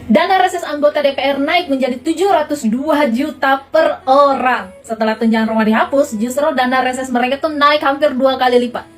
Dana reses anggota DPR naik menjadi 702 juta per orang. Setelah tunjangan rumah dihapus, justru dana reses mereka tuh naik hampir 2 kali lipat.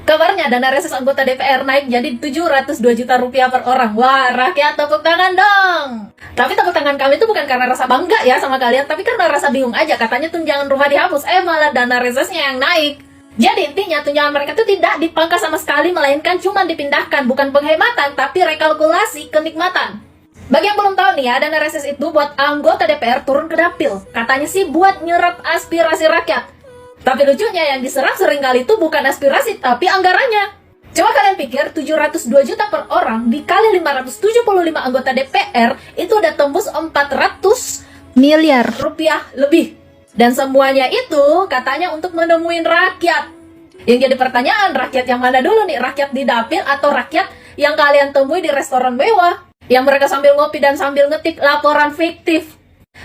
Kabarnya dana reses anggota DPR naik jadi 702 juta rupiah per orang. Wah, rakyat tepuk tangan dong. Tapi tepuk tangan kami itu bukan karena rasa bangga ya sama kalian, tapi karena rasa bingung aja. Katanya tunjangan rumah dihapus, malah dana resesnya yang naik. Jadi intinya tunjangan mereka itu tidak dipangkas sama sekali, melainkan cuma dipindahkan. Bukan penghematan, tapi rekalkulasi kenikmatan. Bagi yang belum tahu nih ya, dana reses itu buat anggota DPR turun ke dapil. Katanya sih buat nyerap aspirasi rakyat. Tapi lucunya yang diserap seringkali itu bukan aspirasi, tapi anggarannya. Coba kalian pikir 702 juta per orang dikali 575 anggota DPR, itu udah tembus 400 miliar rupiah lebih. Dan semuanya itu katanya untuk menemuin rakyat. Yang jadi pertanyaan, rakyat yang mana dulu nih? Rakyat di dapil atau rakyat yang kalian temui di restoran mewah? Yang mereka sambil ngopi dan sambil ngetik laporan fiktif.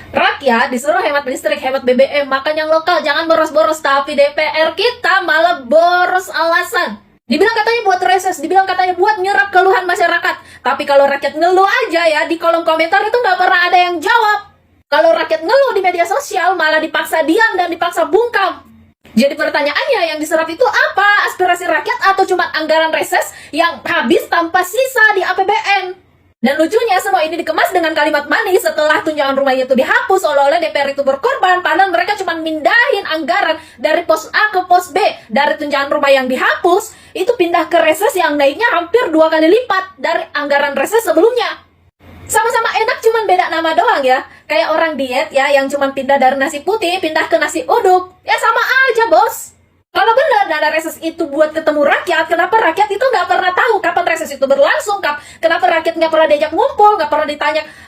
Rakyat disuruh hemat listrik, hemat BBM, makan yang lokal, jangan boros-boros. Tapi DPR kita malah boros alasan. Dibilang katanya buat reses, dibilang katanya buat nyerap keluhan masyarakat. Tapi kalau rakyat ngeluh aja ya, di kolom komentar itu nggak pernah ada yang jawab. Kalau rakyat ngeluh di media sosial, malah dipaksa diam dan dipaksa bungkam. Jadi pertanyaannya, yang diserap itu apa? Aspirasi rakyat atau cuma anggaran reses yang habis tanpa sisa di APBN? Dan lucunya semua ini dikemas dengan kalimat manis setelah tunjangan rumahnya itu dihapus, oleh DPR itu berkorban, padahal mereka cuma mindahin anggaran dari pos A ke pos B. Dari tunjangan rumah yang dihapus, itu pindah ke reses yang naiknya hampir 2 kali lipat dari anggaran reses sebelumnya. Sama-sama enak, cuman beda nama doang ya. Kayak orang diet ya, yang cuma pindah dari nasi putih, pindah ke nasi uduk. Ya sama aja bos. Kalau benar dana reses itu buat ketemu rakyat, kenapa rakyat itu nggak pernah tahu kapan reses itu berlangsung? Kenapa rakyat nggak pernah diajak ngumpul, nggak pernah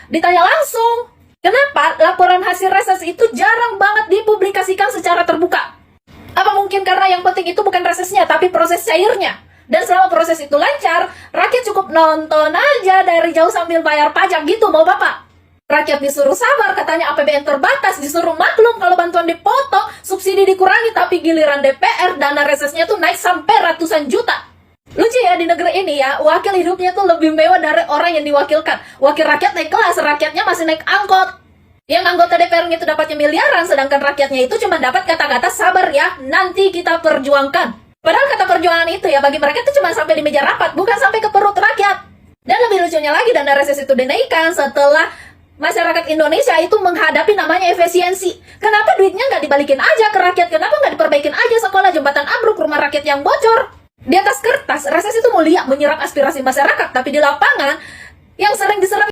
ditanya langsung? Kenapa laporan hasil reses itu jarang banget dipublikasikan secara terbuka? Apa mungkin karena yang penting itu bukan resesnya, tapi proses cairnya? Dan selama proses itu lancar, rakyat cukup nonton aja dari jauh sambil bayar pajak gitu, mau bapak? Rakyat disuruh sabar, katanya APBN terbatas, disuruh maklum kalau bantuan dipotong, subsidi dikurangi, tapi giliran DPR, dana resesnya tuh naik sampai ratusan juta. Lucu ya, di negeri ini ya, wakil hidupnya tuh lebih mewah dari orang yang diwakilkan. Wakil rakyat naik kelas, rakyatnya masih naik angkot. Yang anggota DPR itu dapatnya miliaran, sedangkan rakyatnya itu cuma dapat kata-kata sabar ya, nanti kita perjuangkan. Padahal kata perjuangan itu ya, bagi mereka itu cuma sampai di meja rapat, bukan sampai ke perut rakyat. Dan lebih lucunya lagi, dana reses itu dinaikkan setelah masyarakat Indonesia itu menghadapi namanya efisiensi. Kenapa duitnya nggak dibalikin aja ke rakyat? Kenapa nggak diperbaikin aja sekolah, jembatan ambruk, rumah rakyat yang bocor? Di atas kertas, reses itu mulia, menyerap aspirasi masyarakat. Tapi di lapangan, yang sering diserap